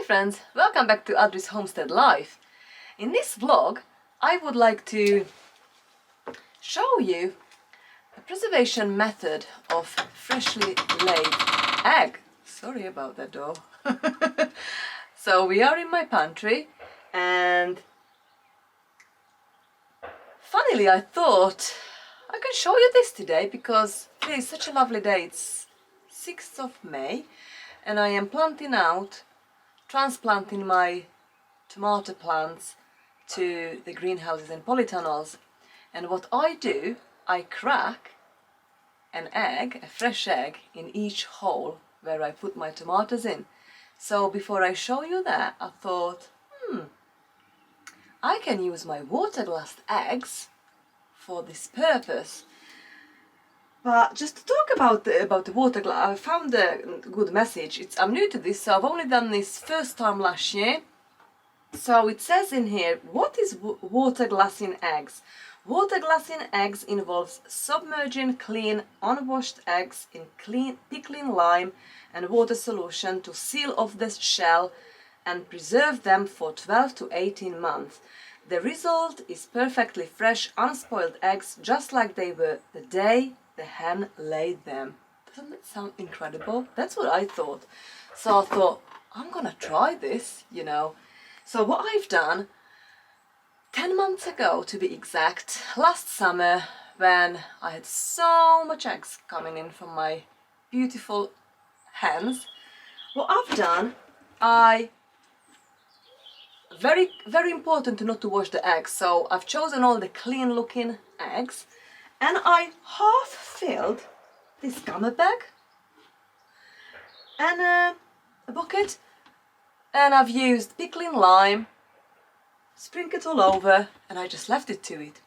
friends, welcome back to Adri's Homestead Life. In this vlog I would like to show you a preservation method of freshly laid egg. Sorry about that door. So we are in my pantry and funnily I thought I can show you this today because today is such a lovely day. It's 6th of May and I am transplanting my tomato plants to the greenhouses and polytunnels. And what I do, I crack an egg, a fresh egg, in each hole where I put my tomatoes in. So before I show you that, I thought, I can use my water glassed eggs for this purpose. But just to talk about the water glass, I found a good message. I'm new to this, so I've only done this first time last year. So it says in here, what is water glassing eggs? Water glassing eggs involves submerging clean, unwashed eggs in pickling lime and water solution to seal off the shell and preserve them for 12 to 18 months. The result is perfectly fresh, unspoiled eggs, just like they were the day the hen laid them. Doesn't that sound incredible? That's what I thought. So I thought, I'm gonna try this, you know. So what I've done, 10 months ago to be exact, last summer, when I had so much eggs coming in from my beautiful hens, what I've done, very important not to wash the eggs, so I've chosen all the clean looking eggs and I half filled this gamma bag and a bucket, and I've used pickling lime, sprinkled it all over, and I just left it to it.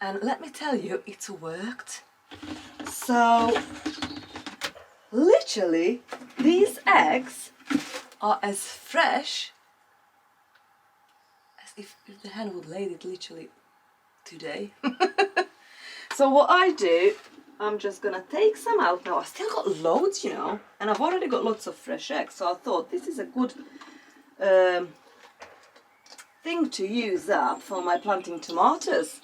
And let me tell you, it's worked. So literally these eggs are as fresh as if the hen would laid it literally today. So what I do, I'm just gonna take some out now. I still got loads, you know, and I've already got lots of fresh eggs, so I thought this is a good thing to use up for my planting tomatoes,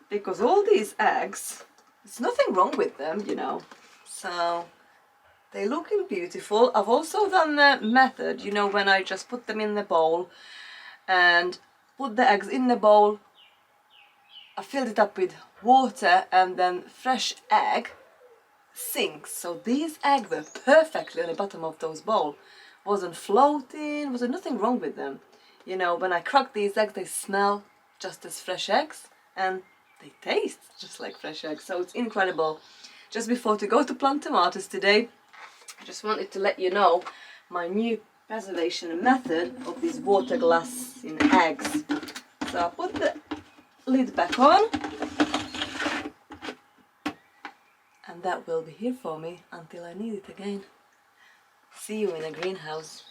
because all these eggs, there's nothing wrong with them, you know, so they're looking beautiful. I've also done the method, you know, when I just put them in the bowl and put the eggs in the bowl, I filled it up with water and then fresh egg sinks. So these eggs were perfectly on the bottom of those bowls. Wasn't floating, wasn't nothing wrong with them. You know, when I crack these eggs, they smell just as fresh eggs and they taste just like fresh eggs. So it's incredible. Just before to go to plant tomatoes today, I just wanted to let you know my new preservation method of these water glassing eggs. So I put the lid back on and that will be here for me until I need it again. See you in a greenhouse.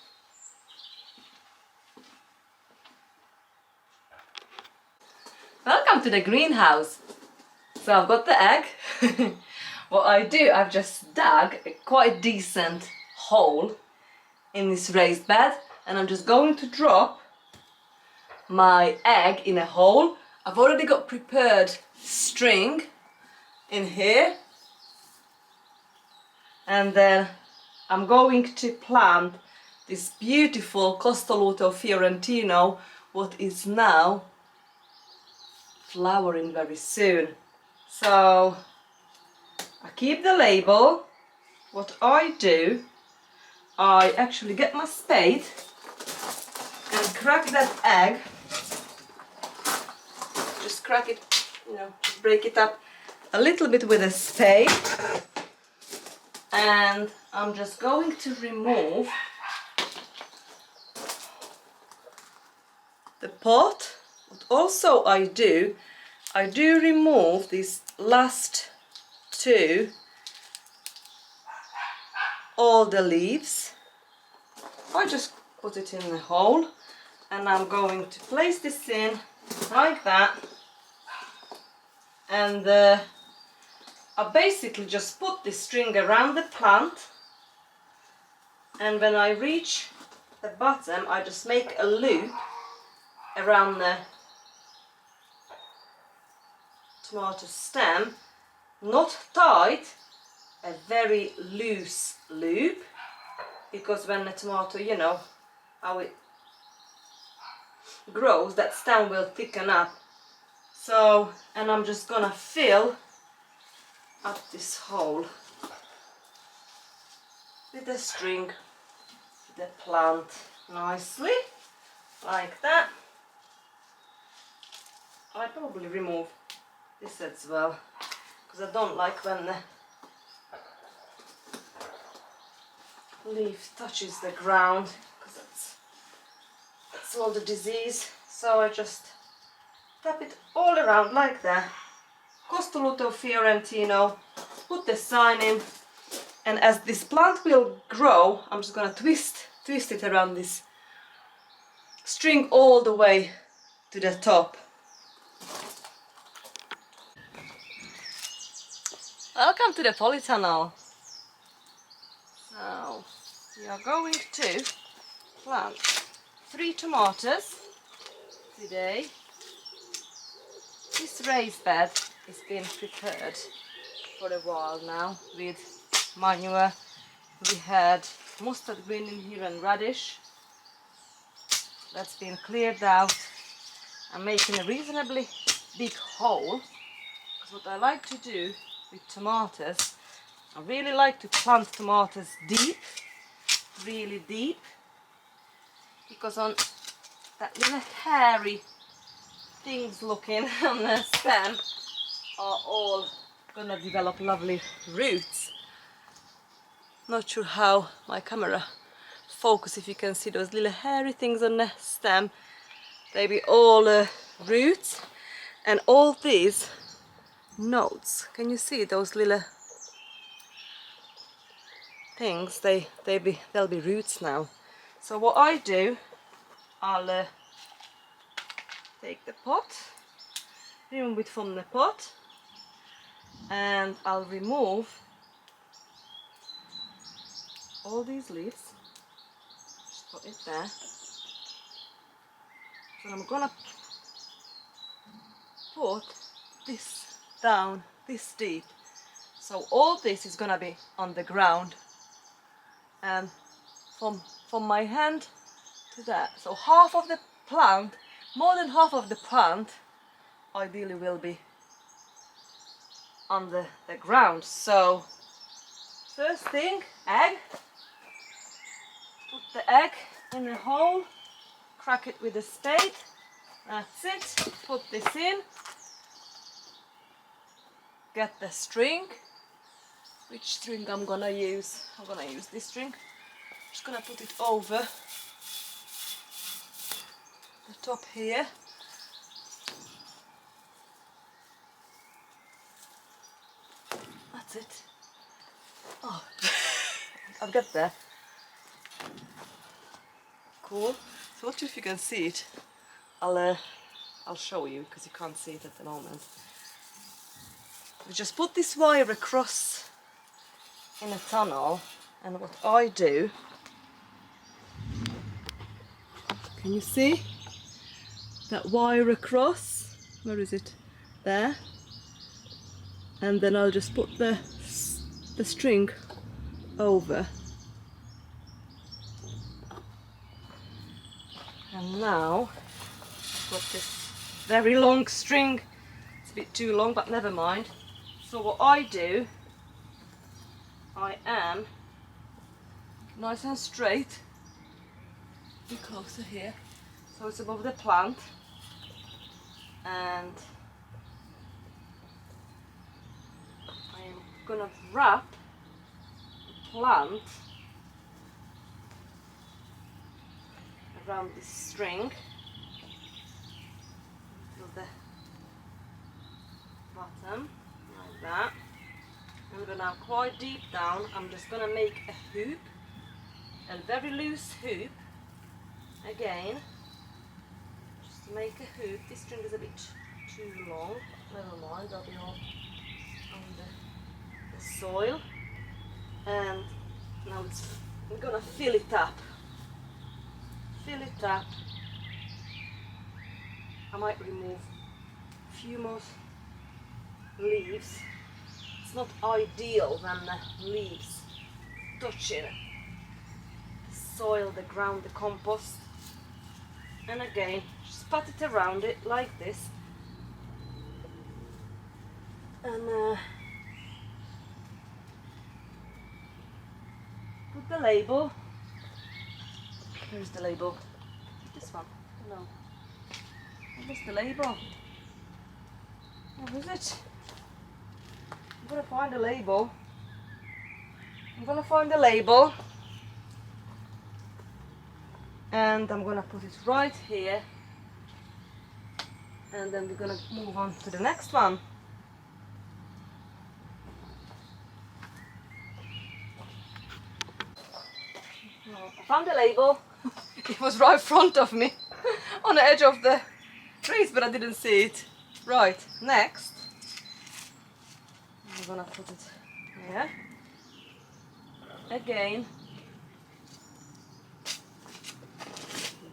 Welcome to the greenhouse. So I've got the egg. What I do, I've just dug a quite decent hole in this raised bed and I'm just going to drop my egg in a hole. I've already got prepared string in here, and then I'm going to plant this beautiful Costoluto Fiorentino, what is now flowering very soon. So I keep the label. What I do, I actually get my spade and crack that egg. Just crack it, you know, just break it up a little bit with a spade. And I'm just going to remove the pot. What also I do remove these last two, all the leaves. I just put it in the hole and I'm going to place this in like that, and I basically just put this string around the plant, and when I reach the bottom, I just make a loop around the tomato stem, not tight, a very loose loop, because when the tomato, you know, how it grows, that stem will thicken up. So, and I'm just gonna fill up this hole with the string, the plant nicely, like that. I probably remove this as well, because I don't like when the leaf touches the ground, because that's all the disease. So I just tap it all around like that. Costoluto Fiorentino, put the sign in, and as this plant will grow, I'm just gonna twist it around this string all the way to the top. Welcome to the polytunnel. So we are going to plant 3 tomatoes today. This raised bed has been prepared for a while now with manure. We had mustard green in here and radish. That's been cleared out. I'm making a reasonably big hole, because what I like to do with tomatoes, I really like to plant tomatoes deep, really deep, because on that little hairy things looking on the stem are all gonna develop lovely roots. Not sure how my camera focus, if you can see those little hairy things on the stem. They be all roots, and all these nodes, can you see those little things? They'll be roots now. So what I do, I'll take the pot, remove it from the pot, and I'll remove all these leaves. Just put it there. So I'm gonna put this down this deep. So all this is gonna be on the ground, and from my hand to that. So half of the plant, more than half of the plant, ideally will be on the ground. So first thing, egg. Put the egg in the hole, crack it with a spade. That's it. Put this in. Get the string. Which string I'm gonna use? I'm gonna use this string. Just gonna put it over the top here. That's it. Oh, I've got there. Cool. So not sure if you can see it. I'll show you, because you can't see it at the moment. We just put this wire across in a tunnel, and what I do, can you see that wire across? Where is it? There. And then I'll just put the string over. And now I've got this very long string. It's a bit too long, but never mind. So what I do, I am nice and straight. Be closer here. So it's above the plant, and I'm gonna wrap the plant around this string to the bottom, like that. And when I'm quite deep down, I'm just gonna make a hoop, a very loose hoop, again, just to make a hoop. This string is a bit too long, never mind, I'll be all on the soil. And now I'm gonna fill it up fill it up. I might remove a few more leaves. It's not ideal when the leaves touching the soil, the ground, the compost. And again, just pat it around it like this. And put the label. Here's the label. This one. No. Where's the label? Where is it? I'm gonna find the label. And I'm gonna put it right here. And then we're gonna move on to the next one. I found the label. It was right in front of me on the edge of the trees, but I didn't see it. Right, next I'm gonna put it here. Again,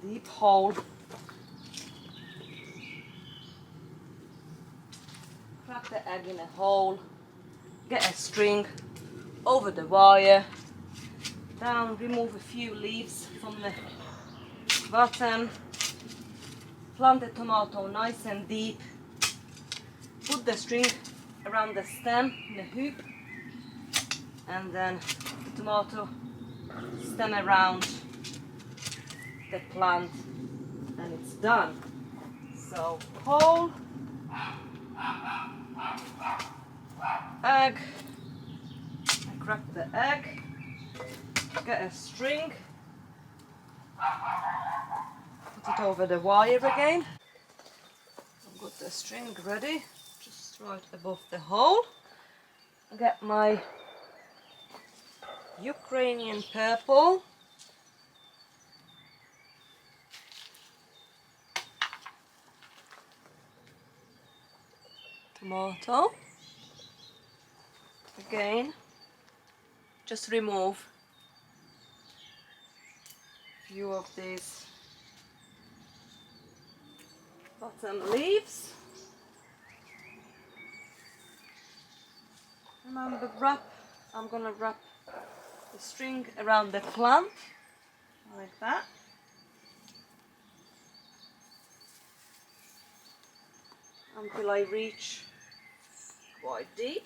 deep hole. Crack the egg in a hole. Get a string over the wire. Down, remove a few leaves from the bottom. Plant the tomato nice and deep. Put the string around the stem in a hoop, and then the tomato stem around the plant, and it's done. So hole, egg. I crack the egg. Get a string. Put it over the wire again. I've got the string ready, just right above the hole. Get my Ukrainian purple. Tomato. Again, just remove a few of these bottom leaves. Remember, I'm gonna wrap the string around the plant like that. Until I reach quite deep,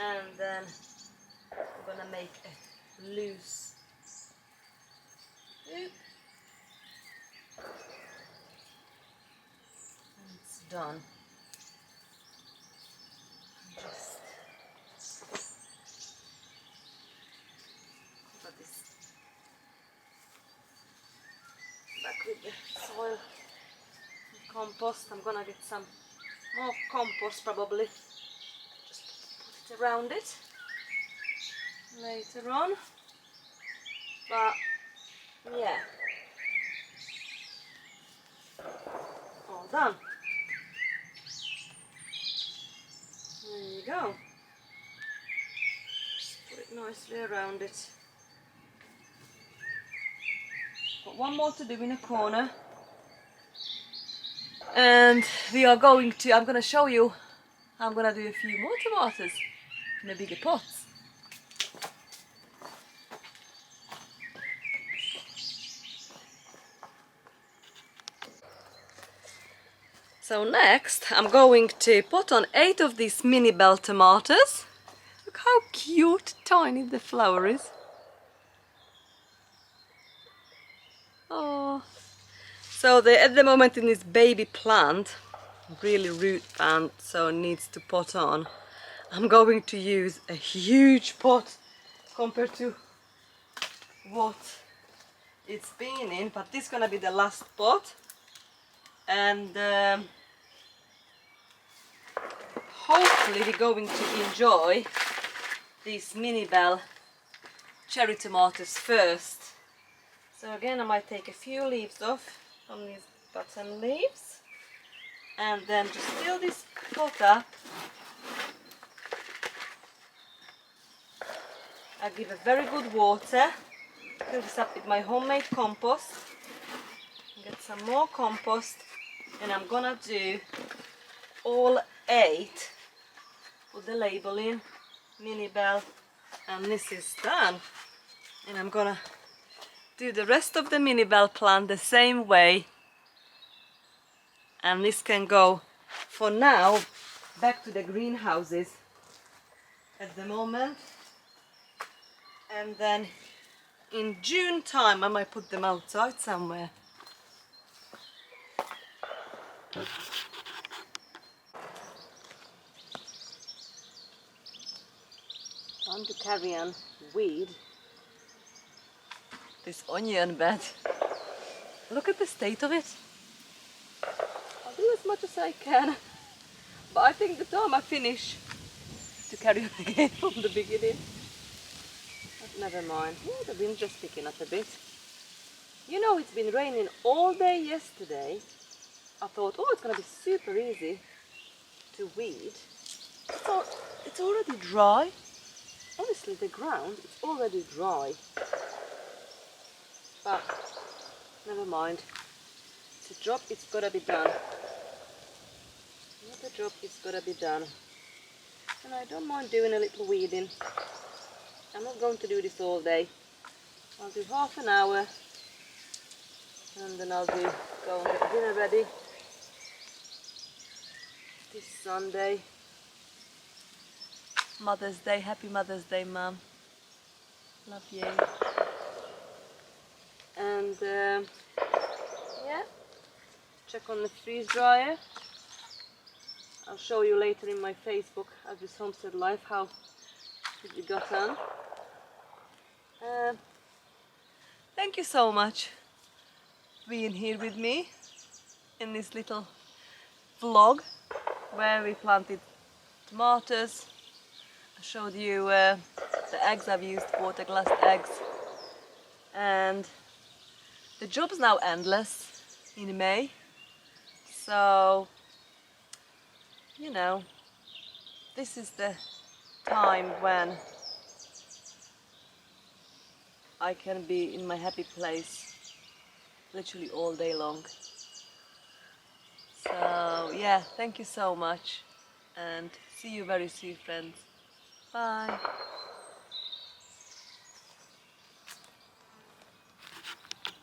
and then I'm gonna make a loose hoop, and it's done. Just cover this back with the soil and compost. I'm gonna get some more compost probably. Just put it around it later on. But yeah, all done. There you go. Just put it nicely around it. Got one more to do in a corner. And we are going to, I'm going to show you, I'm going to do a few more tomatoes in the bigger pots. So next I'm going to put on 8 of these mini bell tomatoes. Look how cute, tiny the flower is. Oh, so at the moment in this baby plant, really root plant, so it needs to pot on. I'm going to use a huge pot compared to what it's been in, but this is gonna be the last pot. And hopefully we're going to enjoy these mini bell cherry tomatoes first. So again, I might take a few leaves off from these bottom leaves, and then just fill this pot up. I give a very good water. Fill this up with my homemade compost. some more compost, and I'm gonna do all 8 with the labeling, Minibelle, and this is done. And I'm gonna do the rest of the Minibelle plant the same way, and this can go for now back to the greenhouses at the moment, and then in June time I might put them outside somewhere. Time to carry on weed this onion bed. Look at the state of it. I'll do as much as I can, but I think the time I finish to carry on again from the beginning. But never mind. Yeah, the wind's just picking up a bit. You know, it's been raining all day yesterday. I thought, oh, it's gonna be super easy to weed. So it's already dry. Honestly, the ground is already dry. But never mind. It's a job, it's gotta be done. Another job, it's gotta be done. And I don't mind doing a little weeding. I'm not going to do this all day. I'll do half an hour, and then I'll go and get dinner ready. This Sunday. Mother's Day, happy Mother's Day, Mum. Love you. And yeah, check on the freeze dryer. I'll show you later in my Facebook at this homestead life how it got on. Thank you so much for being here with me in this little vlog where we planted tomatoes. I showed you the eggs I've used, water glass eggs, and the job's now endless in May, so you know, this is the time when I can be in my happy place literally all day long. So yeah, thank you so much, and see you very soon, friends. Bye.